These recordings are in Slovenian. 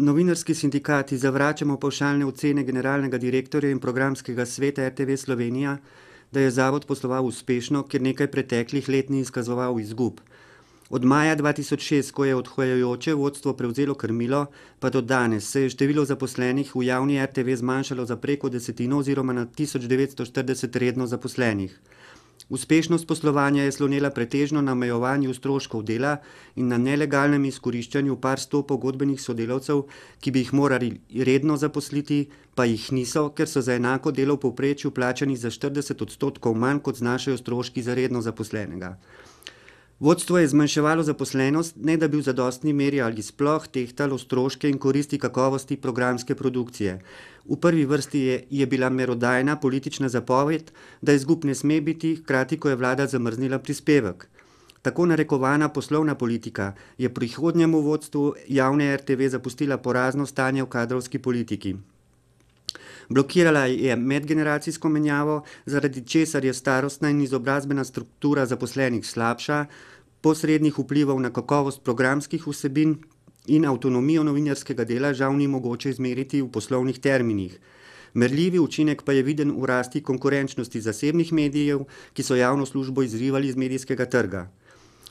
Novinarski sindikati zavračamo pavšalne ocene generalnega direktorja in programskega sveta RTV Slovenija, da je zavod posloval uspešno, ker nekaj preteklih let ni izkazoval izgub. Od maja 2006, ko je odhajajoče vodstvo prevzelo krmilo, pa do danes se je število zaposlenih v javni RTV zmanjšalo za preko desetino oziroma na 1940 redno zaposlenih. Uspešnost poslovanja je slonela pretežno na omejovanju stroškov dela in na nelegalnem izkoriščanju par sto pogodbenih sodelavcev, ki bi jih morali redno zaposliti, pa jih niso, ker so za enako delo v povprečju plačani za 40% manj, kot znašajo stroški za redno zaposlenega. Vodstvo je zmanjševalo zaposlenost, ne da bi v zadostni meri ali sploh tehtalo stroške in koristi kakovosti programske produkcije. V prvi vrsti je bila merodajna politična zapoved, da izgub ne sme biti, hkrati ko je vlada zamrznila prispevek. Tako narekovana poslovna politika je prihodnjemu vodstvu javne RTV zapustila porazno stanje v kadrovski politiki. Blokirala je medgeneracijsko menjavo, zaradi česar je starostna in izobrazbena struktura zaposlenih slabša, posrednih vplivov na kakovost programskih vsebin in avtonomijo novinarskega dela žal ni mogoče izmeriti v poslovnih terminih. Merljivi učinek pa je viden v rasti konkurenčnosti zasebnih medijev, ki so javno službo izrivali iz medijskega trga.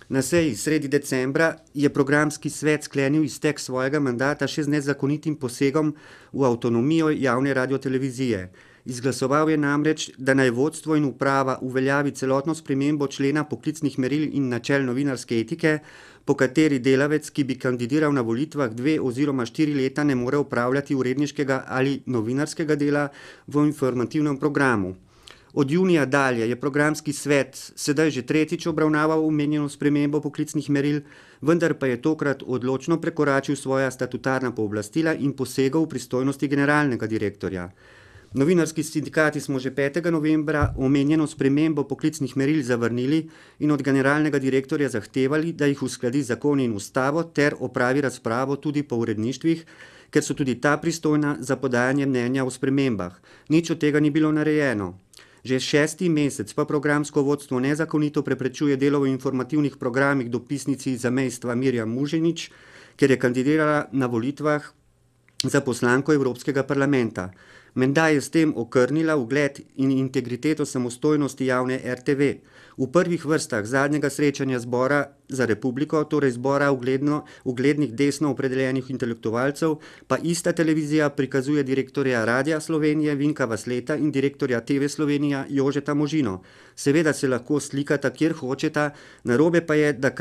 Na seji sredi decembra je programski svet sklenil iztek svojega mandata še z nezakonitim posegom v avtonomijo javne radiotelevizije. Izglasoval je namreč, da naj vodstvo in uprava uveljavi celotno spremembo člena poklicnih meril in načel novinarske etike, po kateri delavec, ki bi kandidiral na volitvah 2 oziroma 4 leta, ne more opravljati uredniškega ali novinarskega dela v informativnem programu. Od junija dalje je programski svet sedaj že tretjič obravnaval omenjeno spremembo poklicnih meril, vendar pa je tokrat odločno prekoračil svoja statutarna pooblastila in posegal v pristojnosti generalnega direktorja. Novinarski sindikati smo že 5. novembra omenjeno spremembo poklicnih meril zavrnili in od generalnega direktorja zahtevali, da jih uskladi z zakoni in ustavo ter opravi razpravo tudi po uredništvih, ker so tudi ta pristojna za podajanje mnenja o spremembah. Nič od tega ni bilo narejeno. Že 6. mesec pa programsko vodstvo nezakonito preprečuje delo v informativnih programih dopisnici zamejstva Mirjam Muženič, ker je kandidirala na volitvah za poslanko Evropskega parlamenta. Menda je s tem okrnila ugled in integriteto samostojnosti javne RTV. V prvih vrstah zadnjega srečanja Zbora za republiko, torej zbora uglednih desno opredeljenih intelektualcev, pa ista televizija prikazuje direktorja Radia Slovenije Vinka Vasleta in direktorja TV Slovenija Jožeta Možino. Seveda se lahko slikata, kjer hočeta, narobe pa je, da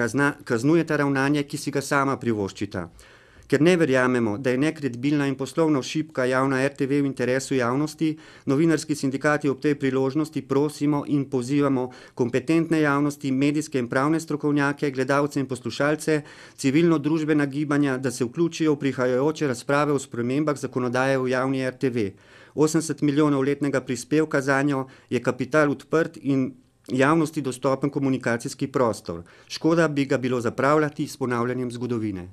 kaznujeta ravnanje, ki si ga sama privoščita. Ker ne verjamemo, da je nekredibilna in poslovno šibka javna RTV v interesu javnosti, novinarski sindikati ob tej priložnosti prosimo in pozivamo kompetentne javnosti, medijske in pravne strokovnjake, gledalce in poslušalce, civilno-družbena gibanja, da se vključijo v prihajajoče razprave o spremembah zakonodaje v javni RTV. 80 milijonov letnega prispevka zanjo je kapital odprt in javnosti dostopen komunikacijski prostor. Škoda bi ga bilo zapravljati s ponavljanjem zgodovine.